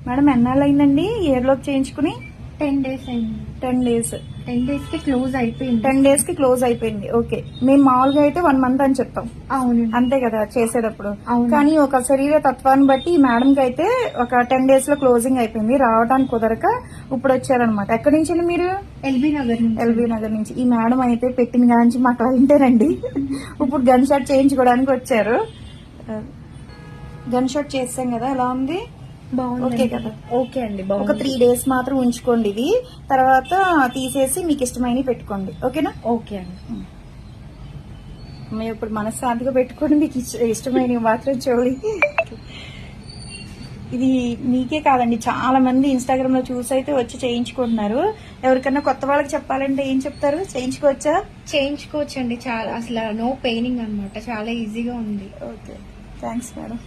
Madam ఎన్నాళ్ళు అయిందండి year లోపు చేయించుకుని? 10 days అయింది. 10 days. 10 days కి క్లోజ్ అయిపోయింది. 10 days కి క్లోజ్ అయిపోయింది. ఓకే, మేము మామూలుగా అయితే 1 month అని చెప్తాం. అవును, అంతే కదా చేసేటప్పుడు. అవును. కానీ ఒక శరీర తత్వాన్ని బట్టి ఈ మేడం కి అయితే ఒక 10 days లో క్లోజింగ్ అయిపోయింది. రావడానికి కుదరక ఇప్పుడు వచ్చారనమాట. ఎక్కడి నుంచి మీరు? ఎల్బీ నగర్ నుంచి. ఈ మేడం అయితే పెట్టిన కాంచి మా క్లయింటేనండి. ఇప్పుడు గన్ షాట్ చేయించుకోవడానికి వచ్చారు. గన్ షాట్ చేస్తాం కదా, ఎలా ఉంది? ఓకే కదా? ఓకే అండి, ఒక 3 days మాత్రం ఉంచుకోండి ఇది, తర్వాత తీసేసి మీకు ఇష్టమైనవి పెట్టుకోండి. ఓకేనా? ఓకే అండి. మేము ఇప్పుడు మనశ్శాంతిగా పెట్టుకోండి, మీకు ఇష్టమైనవి మాత్రం చూడండి. ఇది మీకే కాదండి, చాలా మంది ఇన్స్టాగ్రామ్ లో చూసి అయితే వచ్చి చేయించుకుంటున్నారు. ఎవరికన్నా కొత్త వాళ్ళకి చెప్పాలంటే ఏం చెప్తారు? చేయించుకోవచ్చండి. చాలా అసలు నో పెయినింగ్ అన్నమాట, చాలా ఈజీగా ఉంది. Okay, thanks madam.